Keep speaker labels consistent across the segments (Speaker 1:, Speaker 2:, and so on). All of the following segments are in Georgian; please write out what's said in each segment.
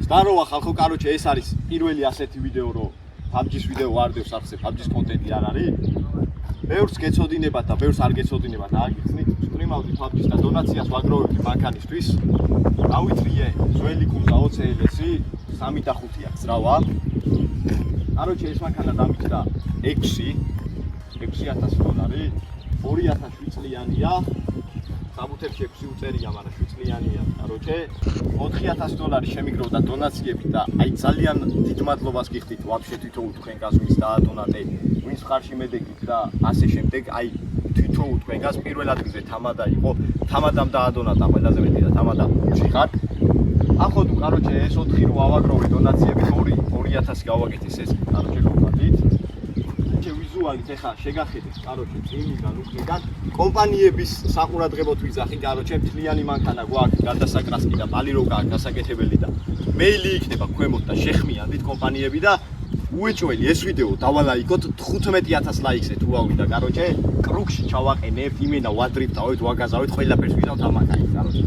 Speaker 1: Здорово, ხალხო, короче, ეს არის პირველი ასეთი ვიდეო, რომ PUBG-ის ვიდეო ვარდევს ახსე, PUBG-ის კონტენტი არ არის. ბევრს გეცოდინებათ და ბევრს არ გეცოდინებათ, აგიხსნით, სტრიმავდი PUBG-ს და დონაციას ვაგროვებდი მანქანისთვის. Გავიწრიე, ძველი კუნძა 20 ელესი, 3 და 5 აქვს რავა. Короче, ეს მანქანა დამიჭდა 6000 დოლარი, 2007 წლიანია. საბუთებში 6 უწერია, მაგრამ 7 წლიანია. Короче, 4000 დოლარი შემიგროვდა დონაციებით და აი ძალიან დიდ მადლობას გიხდით ვაფშე თვითონ თქვენ გასვლის დაადონატე. ვინც ხარში მედეგით და ასე შემდეგ, აი თვითონ თქვენ გას პირველ ადგილზე თამადა იყო, თამადამ დაადონატა ყველაზე მეტი და თამადა ხარ. ახლა თუ короче, ეს 4 რო ავაგროვე დონაციებით 2000 გავაკეთეს ეს, короче, კომპანიით. ვიზუალით ეხა შეგახედეთ, короче, წინიდან უკრიდან კომპანიების საყურადღებოდ ვიძახი, короче, მთლიანი მანქანა გვაქვს, გადასაკრასკი და ბალი რო გაქვს გასაკეთებელი და მეილი იქნება ქვემოთ და შეხმიანდით კომპანიები და უეჭველი ეს ვიდეო დავალაიკოთ 15000 ლაიქზე თუ ავიდა, короче, კრუგში ჩავაყენებთ, იმენა ვადრიფტავით, ვაგაზავით, ყველაფერს ვიზავთ ამ მანქანით, короче.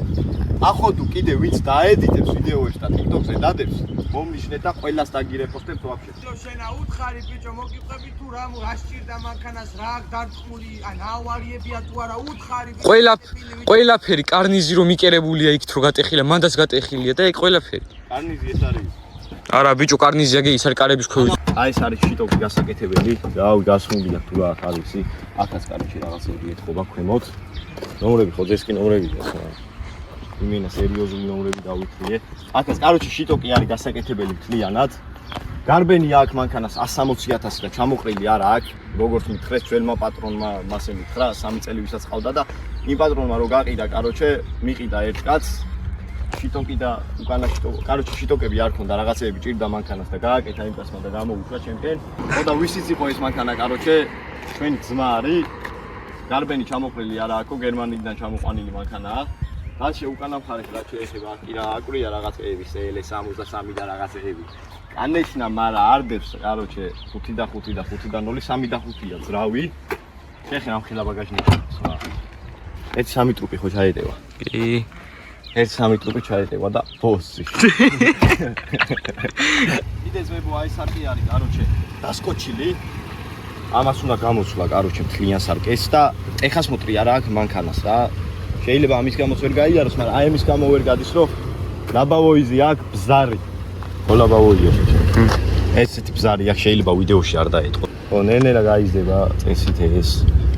Speaker 1: ახლა თუ კიდე ვინც დაედიტებს ვიდეოებს და TikTok-ზე დადებს, მომნიშნეთ და ყველას დაგირეპოსტებთ ვაფშე.
Speaker 2: შენა უთხარი ბიჭო, მოგიყვები თუ რა გასჭირდა მანქანას, რა დარწმული, ან ავარიებია თუ არა, უთხარი.
Speaker 3: ყველაფერი კარნიზი რომ მიკერებულია იქით რომ გატეხილია, მანდაც გატეხილია და ეგ ყველაფერი.
Speaker 1: კარნიზი ეს არის.
Speaker 3: არა ბიჭო, კარნიზი აგე ის არის კარების ქვევით.
Speaker 1: აი ეს არის შიტოკი გასაკეთებელი. რავი, გასმულია თუ რა არის ისი. აქაც კარჩი რაღაცები ეთქობა ქვემოთ. ნომრები ხო ეს კი ნომრებია ხო. იმენა სერიოზული ნომრები დავითრიე. აქაც короче შიტოკი არის გასაკეთებელი მთლიანად. გარბენი აქ მანქანას 160000 და ჩამოყრილი არა აქ. როგორც მითხრეს ჩვენმა პატრონმა მასე მითხრა 3 წელი ვისაც ყავდა და იმ პატრონმა რო გაყიდა короче მიყიდა ერთ კაცს შიტოკი და უკანა შიტოკი. короче შიტოკები არ ქონდა რაღაცეები ჭირდა მანქანას და გააკეთა იმ კაცმა და გამოუშვა ჩემკენ. ხო და ვისიც იყო ეს მანქანა короче ჩვენი ძმა არის. გარბენი ჩამოყრილი არა აქო გერმანიიდან ჩამოყვანილი მანქანაა. Așa უკანა მხარეს რა შეიძლება აქ კი რა აკვირია რაღაცეები CL63 და რაღაცეები. კანეშნა მარა არდებს, короче 5 და 5 და 5 და 0 3 და 5-ია ძრავი. შეხე ამ ხილა ბაგაჟნიკი. ეს 3 ტრუპი ხო ჩაედევა.
Speaker 3: კი.
Speaker 1: ეს 3 ტრუპი ჩაედევა და ბოსი. კიდე ზებო აი სარკი არის, короче დასკოჩილი. ამას უნდა გამოცვლა, короче მთლიან სარკეს და ეხას მოტრი არა აქ მანქანას რა. შეიძლება ამის გამოც ვერ გაიაროს, მაგრამ აი ამის გამო ვერ გადის, რომ ლაბავოიზი აქვს ბზარი. ხო ლაბავოია შეჭე. ესეთი ბზარი აქვს, შეიძლება ვიდეოში არ დაეტყო. ხო, ნენელა გაიზდება წესით ეს.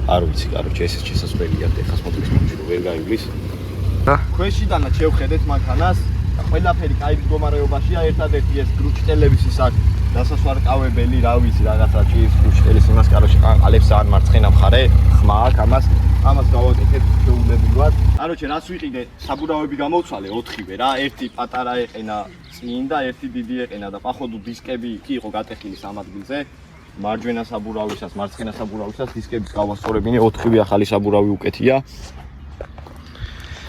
Speaker 1: არ ვიცი, короче, ეს შესაძლებელია ეხას მოტრის მომჭი რომ ვერ გაივლის.
Speaker 3: რა?
Speaker 1: ქვეშიდანაც შევხედეთ მანქანას. ყველაფერი კაი მდგომარეობაშია, ერთადერთი ეს გრუჩტელების ის აქ დასასვარკავებელი, რა ვიცი, რაღაცა ჭირს გრუჩტელის იმას, короче, ყალებს ან მარცხენა მხარე, ხმა აქვს ამას გავაკეთებთ შეულებრივად. короче, რას ვიყიდე, საბურავები გამოვცვალე 4-ვე რა, ერთი პატარა ეყენა წინ და ერთი დიდი ეყენა და პახოვდუ დისკები კი იყო გატეხილი სამ ადგილზე. მარჯვენა საბურავისას, მარცხენა საბურავისას დისკების გავასწორებინე, 4-ვე ახალი საბურავი უკეთია.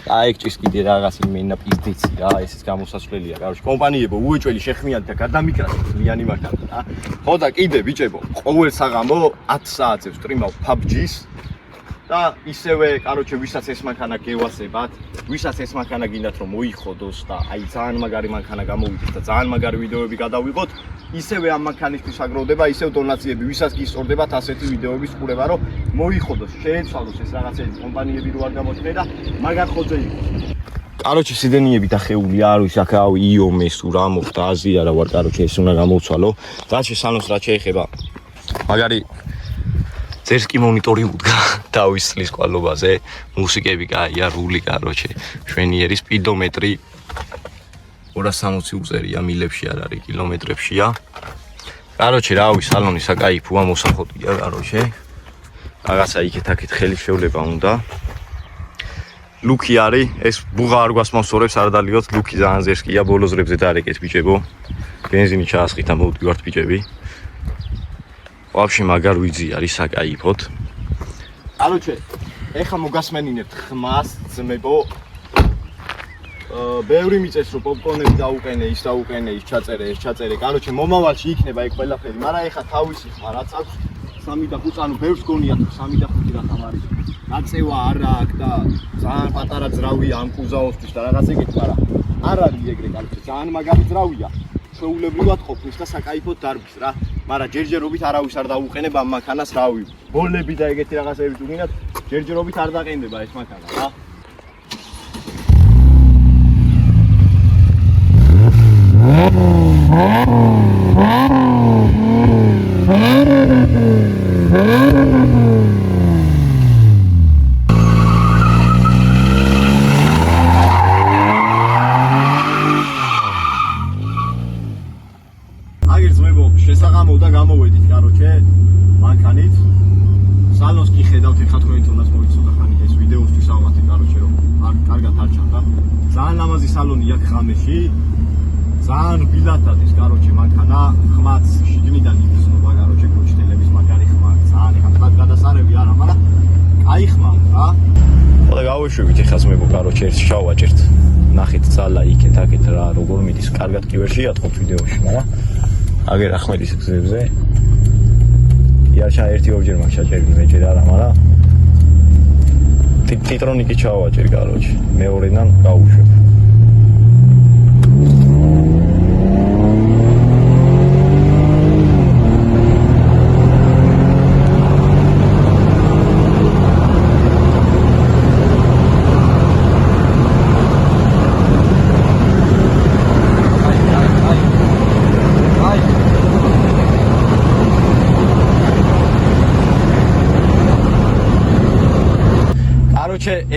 Speaker 1: აი ეს კიდე რაღაც იმენა პიზდიცი რა, ესეც გამოსასვლელია. короче, კომპანიებო უეჭველი შეხმიანთ და გადამიკრათ მიანი მანქანა რა. ხო და კიდე ბიჭებო, ყოველ საღამო 10 საათზე ვსტრიმავ PUBG-ს. და ისევე, короче, ვისაც ეს მანქანა გევასებათ, ვისაც ეს მანქანა გინდათ რომ მოიხოდოს და აი ძალიან მაგარი მანქანა გამოვიდეს და ძალიან მაგარი ვიდეოები გადავიღოთ, ისევე ამ მანქანისთვის აგროვდება, ისევ დონაციები, ვისაც გისწორდებათ ასეთი ვიდეოების ყურება, რომ მოიხოდოს, შეეცვალოს ეს რაღაცები კომპანიები რო არ გამოჩნდნენ და მაგარ ხოძე იყოს. короче, სიდენიები დახეულია, არ ვიცი, აქ ავი იომეს თუ რა მოხდა, აზია რა ვარ, короче, ეს უნდა გამოვცვალო. რაც შესანოს რა შეეხება. მაგარი ზერსკი მონიტორი უდგა დავის წლის კვალობაზე, მუსიკები კაია, რული, короче, შვენიერი სპიდომეტრი 260 უწერია, მილებში არ არის, კილომეტრებშია. короче, რავი, სალონი საკაიფოა, მოსახოდია, короче. რაღაცა იქეთ-აქეთ ხელი შევლება უნდა. ლუკი არის, ეს ბუღა არ გვასპონსორებს, არ დალიოთ, ლუკი ძალიან ზერსკია, ბოლო ზრებზე დარეკეთ ბიჭებო. ბენზინი ჩაასხით ამ მოვდგართ ბიჭები. ვაფშე მაგარ ვიძი არის საკაიფოთ. короче, ეხა მოგასმენინებთ ხმას, ძმებო. ბევრი მიწეს რომ პოპკორნები დაუყენე, ის დაუყენე, ის ჩაწერე, ეს ჩაწერე. короче, მომავალში იქნება ეგ ყველაფერი, მაგრამ ეხა თავისი ხმა რაც აქვს 3 და 5, ანუ ბევრს გონია თუ 3 და 5 რატომ არის. გაწევა არა აქვს და ძალიან პატარა ძრავია ამ კუზაოსთვის და რაღაც ეგეთი, მაგრამ არ არის ეგრე კარგი, ძალიან მაგარი ძრავია. შეულებრივად ყოფნის და საკაიფოდ დარბის რა. მაგრამ ჯერჯერობით არავის არ დაუყენებ ამ მანქანას, რავი. ბოლები და ეგეთი რაღაცები თუ გინდათ, ჯერჯერობით არ დაყენდება ეს მანქანა რა. შესაყამოვ და გამოვედით, კაროჩე, მანქანით. სალონს კი ხედავთ, ეხლა თქვენ თუნდაც მოიწოდა ხანი ეს ვიდეოსთვის ავღათი, კაროჩე, რომ კარგად არ ჩანდა. ძალიან ლამაზი სალონი აქვს ღამეში. ძალიან რბილადად ის, კაროჩე, მანქანა, ხმაც შიგნიდან იგრძნობა, კაროჩე, კოჩტელების მაგარი ხმა, ძალიან ეხლა გადასარევი არა, მაგრამ კაი ხმა რა. და გავუშვებით ეხლა ძმებო, კაროჩე, ერთ შავაჭერთ. ნახეთ ძალა იქეთ-აქეთ რა, როგორ მიდის, კარგად კი ვერ შეატყობთ ვიდეოში, მაგრამ აგერ ახმედის გზებზე. იაშა ერთი ორჯერ მაგ შეჭერილი მეჯერ არა, მაგრამ ტიტრონიკი ჩავაჭერ, კაროჩე. მეორედან გავუშვებ.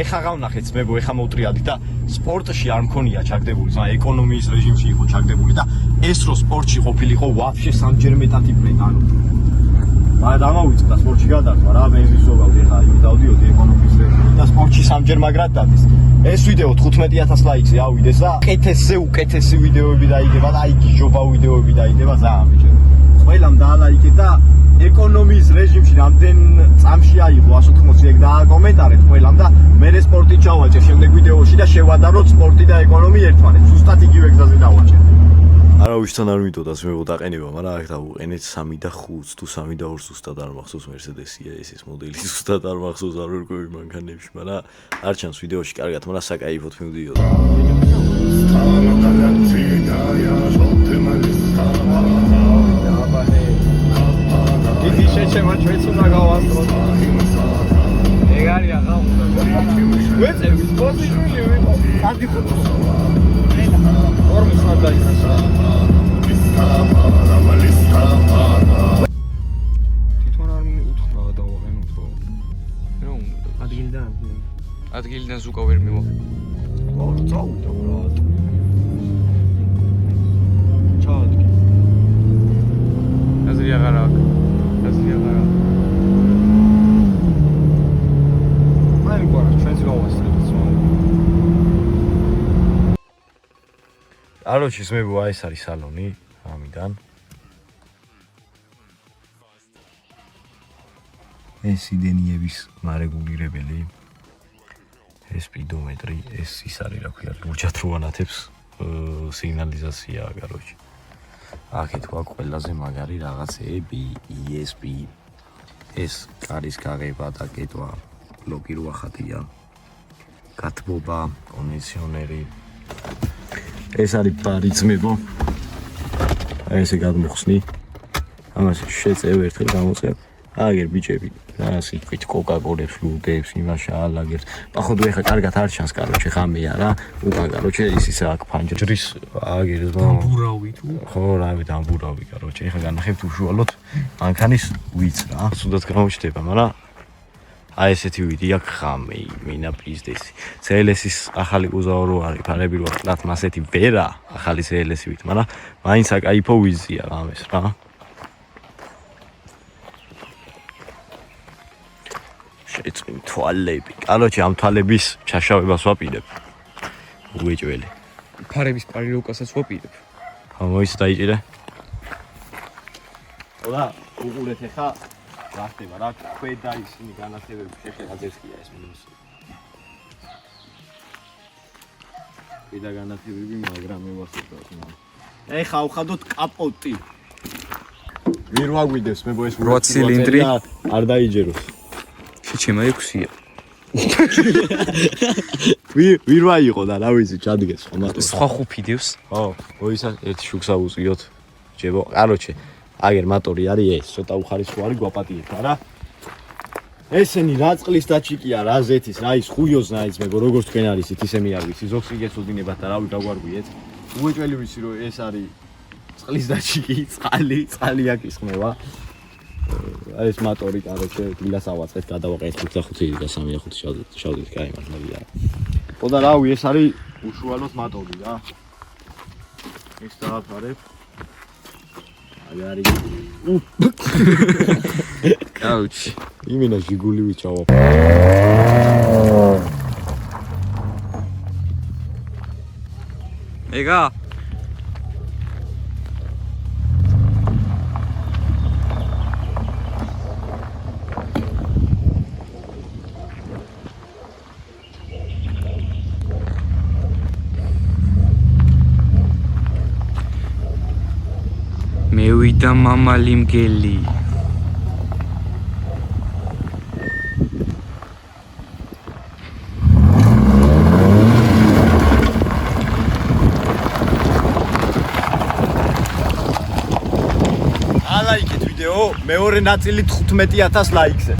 Speaker 1: ეხა გავნახეთ ძმებო, ეხა მოვტრიალდით და სპორტში არ მქონია ჩაგდებული, მაგრამ ეკონომიის რეჟიმში იყო ჩაგდებული და ეს რო სპორტში ყოფილიყო ვაფშე სამჯერ მეტად იფრენდა, ანუ მაგრამ დამავიწყდა სპორტში გადართვა რა, ბენზინს ვოგავდი, ეხა დავდიოდი ეკონომიის რეჟიმში და სპორტში სამჯერ მაგრად დადის. ეს ვიდეო 15000 ლაიქზე ავიდეს და უკეთესი ვიდეოები დაიდება და აი გიჟობა ვიდეოები დაიდება ძალიან ბიჭო. ყველამ დაალაიქეთ და ეკონომიის რეჟიმში რამდენ წამში აიღო 180 ეგ დააკომენტარეთ ყველამ და მე სპორტი ჩავაჭერ შემდეგ ვიდეოში და შევადაროთ სპორტი და ეკონომი ერთმანეთს. ზუსტად იგივე გზაზე დავაჭერ. არავისთან არ მიტოდა შემო დაყენება, მაგრამ აქ დავუყენეთ 3 და 5 თუ 3 და 2 ზუსტად არ მახსოვს მერსედესია ეს მოდელი ზუსტად არ მახსოვს არ ვერკვევი მანქანებში, მაგრამ არ ჩანს ვიდეოში კარგად, მაგრამ საკაიფოდ მივდიოდა. იგი შეჩემა ჩვენც უნდა გავასწროთ. ეგარია გავუხდა. ვეწევი პოზიციები ვიყო. კარგი ხუთი. ფორმის არ დაიწყო. თვითონ არ მიუთხრა დავაყენოთ რო. რა უნდა? ადგილიდან ზუკა ვერ მივაყენე. რა წავიდა რა. ჩაადგი. აზრი აღარ აქვს. აი გორა ჩვენს გავასწრებთ სულ. აროჩი ძმებო, აი ეს არის სალონი ამიდან. ეს სიდენიების მარეგულირებელი. ეს სპიდომეტრი, ეს ის არის რა ქვია, ლურჯად რო ანათებს სიგნალიზაცია, კაროჩი. აქეთ გვაქვს ყველაზე მაგარი რაღაცეები, ESP, ეს კარის გაღება და კეტვა, ბლოკი რო ახატია, გათბობა, კონდიციონერი. ეს არის ბარი ძმებო. აი ესე გადმოხსნი. ამას შეწევ ერთხელ გამოწევ. აგერ ბიჭები, რა სიტყვით კოკა-კოლებს, ლუდებს, იმაშა ალაგებს. походу ეხა კარგად არ ჩანს, კაროჩე, ხამეა რა. უკან კაროჩე ის აქ ფანჯრის აგერ დამბურავი თუ. ხო, რავი, დამბურავი, კაროჩე. ეხა განახებთ უშუალოდ მანქანის ვიც რა. სუდად გამოჩნდება, მაგრამ აი ესეთი ვიდი აქვს ხამე, მინა პიზდესი. CLS-ის ახალი კუზავი რო არის, ფარები რო აქვს, რაც მასეთი ვერა, ახალი CLS-ი ვით, მაგრამ მაინც აკაიფო ვიზია ამეს რა. შეწყვი თვალები. კაროჩე, ამ თვალების ჩაშავებას ვაპირებ. უეჭველი. ფარების პარილოკასაც ვაპირებ. მოიც დაიჭირე. ოდა, უყურეთ ახლა რა ხდება რა, ქვედა ისინი განათებები შეხედაზესია ეს მინუსი. ქვედა განათებები, მაგრამ მევასწრებთ მაგრამ. ეხა ავხადოთ კაპოტი. ვირ ვაგვიდებს მე ეს
Speaker 3: 8 ცილინდრი
Speaker 1: არ დაიჯეროს.
Speaker 3: შეჩემა 6-ია.
Speaker 1: ვირმა იყო და რა ვიცი ჩადგეს ხო მარტო
Speaker 3: სხვა ხუფი დევს.
Speaker 1: ხო ოისა ერთი შუქსა უწიოთ ჯებო კაროჩე აგერ მატორი არის ეს ცოტა უხარისხო არის გვაპატიეთ არა ესენი რა წყლის დაჩიკია რა ზეთის რა ის ხუიოზნა ის მეგო როგორც თქვენ არის ისე მე არ ვიცი ზოგს იგეცოდინებათ და რავი გაგვარგვიეთ უეჭველი ვიცი რომ ეს არის წყლის დაჩიკი წყალი აქ ისხმევა ეს მატორი კაროჩე დილას ავაწყეთ გადავაყენეთ 5-5 და 3-5 შავდით კაი მართალია ხო და რავი ეს არის უშუალოდ მატორი რა ეს დააფარებ აი არის
Speaker 3: კაუჩი.
Speaker 1: იმინა ჟიგული ვიჭავო
Speaker 3: ეგა მევიდა მამალი მგელი.
Speaker 1: ალაიქეთ ვიდეო მეორე ნაწილი 15000 ლაიქზე